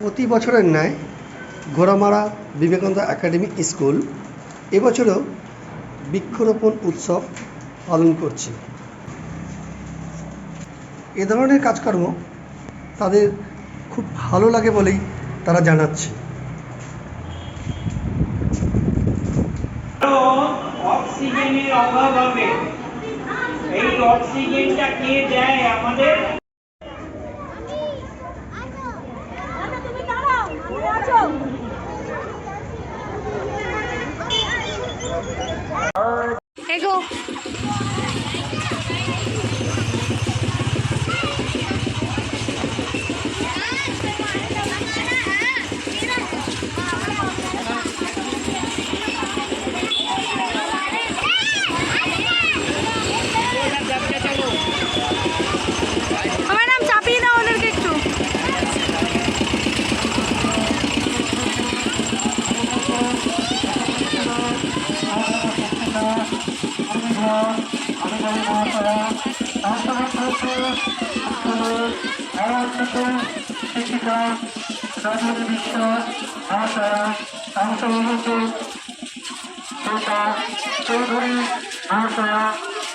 প্রতি বছরের ন্যায় ঘোড়ামারা বিবেকানন্দ একাডেমি স্কুল এবছরও বৃক্ষরোপণ উৎসব পালন করছে। এ ধরনের কাজকর্ম তাদের খুব ভালো লাগে বলেই তারা জানাচ্ছে। অক্সিজেনের অভাব হবে, এই অক্সিজেনটা কে দেয় আমাদের?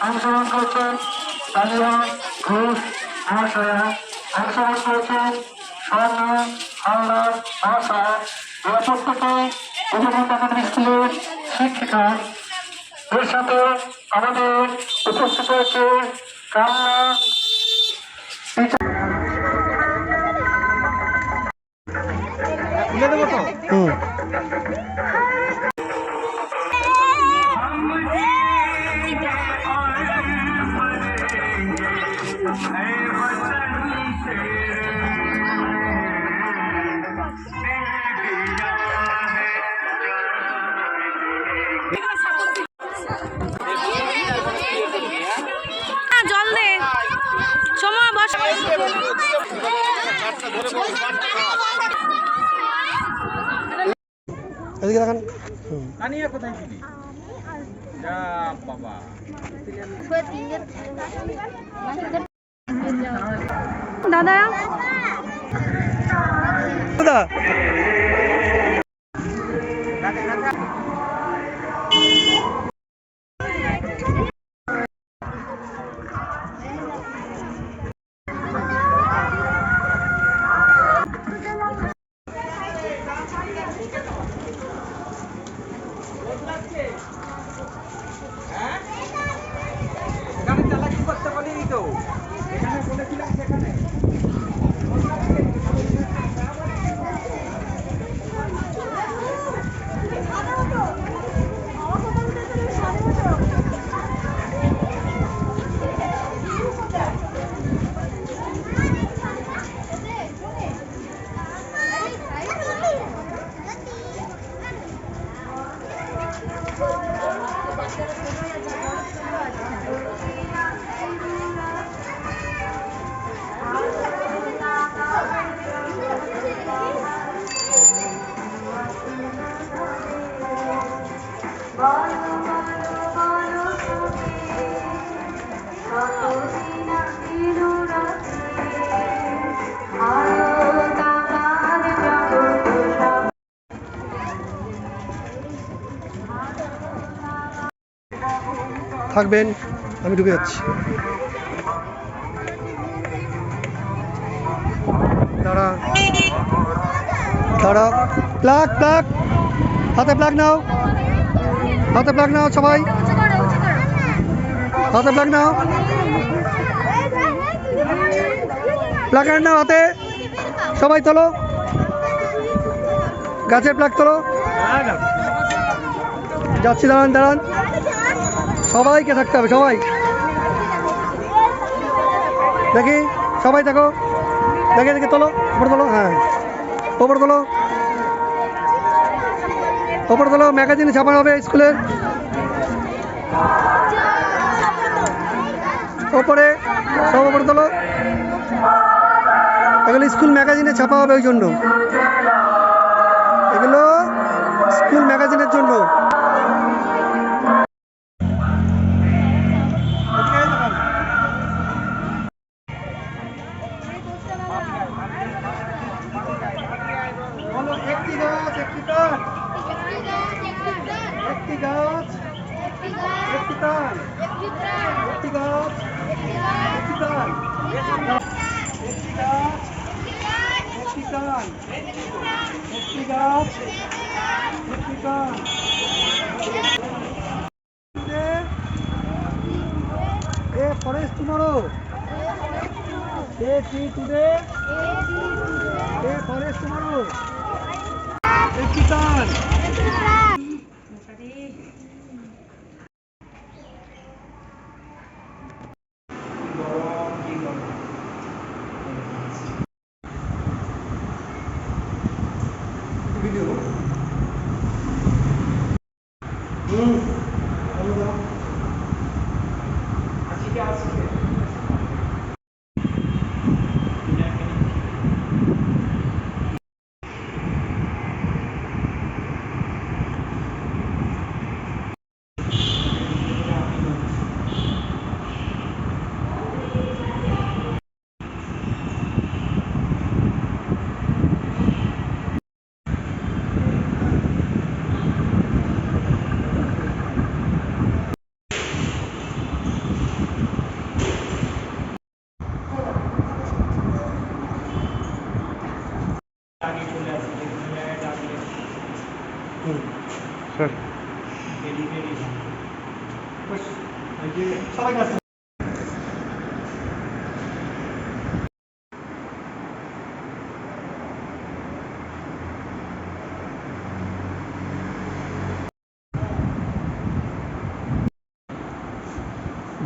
অংশগ্রহণ করছেন তালিয়া ঘোষ মহাশয়া, অংশগ্রহণ করছেন স্বর্ণ হালদার মহাশয়া। এরা প্রত্যেকে বিবেকানন্দ একাডেমি স্কুলের শিক্ষিকা। এর সাথে আমাদের উপস্থিত হয়েছে কান্না জল দে সময় বস। এদিকে দেখান। কানিয়া কোথায় ছিলি? যা বাবা, দাদা দাদা এখানে চালাকি করতে বলিনি তো, এখানে বলেছিলাম সেখানে। থাকবেন, আমি ঢুকে যাচ্ছি। দাঁড়া দাঁড়া, প্লাগ প্লাগ, হাতে প্লাগ নাও, হাতে প্লাগ নাও সবাই, হাতে প্লাগ নাও, প্লাগ নাও হাতে সবাই, তোলো গাছের প্লাগ তোলো। যাচ্ছি, দাঁড়ান দাঁড়ান, সবাইকে থাকতে হবে, সবাই দেখি, সবাই দেখো, দেখে দেখে তোলো, ওপরে তোলো, হ্যাঁ ওপরে তোলো, ওপরে তোলো, ম্যাগাজিনে ছাপানো হবে স্কুলের ওপরে, সব ওপরে তোলো, এগুলো স্কুল ম্যাগাজিনে ছাপা হবে, ওই জন্য এগুলো স্কুল ম্যাগাজিনের জন্য। গাছ একটি কান একটি গাছ একটি কান একটি গাছ একটি কান একটি গাছ একটি কান A forest tomorrow. A tree today. A forest tomorrow. একটি কান ভিডিও আজকে আসছে আগে চলে আসছে ডাকলে স্যার দেরি দেরি সবাই কাছে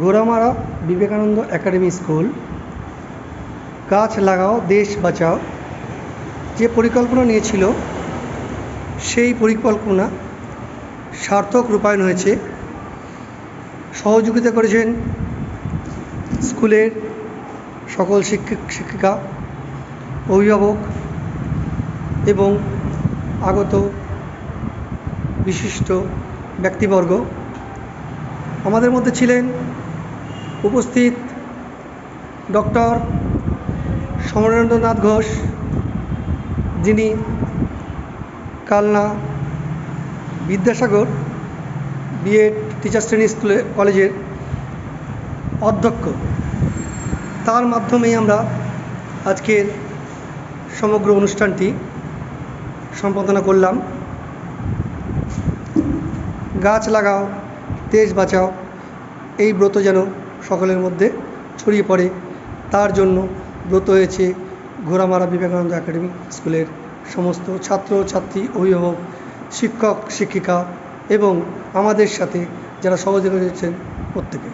ঘোড়ামারা বিবেকানন্দ একাডেমি স্কুল গাছ লাগাও দেশ বাঁচাও যে পরিকল্পনা নিয়েছিল সেই পরিকল্পনা সার্থক রূপায়ণ হয়েছে। সহযোগিতা করেছেন স্কুলের সকল শিক্ষক শিক্ষিকা, অভিভাবক এবং আগত বিশিষ্ট ব্যক্তিবর্গ। আমাদের মধ্যে ছিলেন উপস্থিত ডক্টর সমরেন্দ্রনাথ ঘোষ, যিনি Kalna Vidyasagar BEd teachers training কলেজের অধ্যক্ষ। তার মাধ্যমেই আমরা আজকের সমগ্র অনুষ্ঠানটি সম্পাদনা করলাম। গাছ লাগাও দেশ বাঁচাও এই ব্রত যেন সকলের মধ্যে ছড়িয়ে পড়ে, তার জন্য ব্রত হয়েছে ঘোড়ামারা বিবেকানন্দ একাডেমি স্কুলের সমস্ত ছাত্র ছাত্রী, অভিভাবক, শিক্ষক শিক্ষিকা এবং আমাদের সাথে যারা সহযোগিতা করেছেন প্রত্যেকে।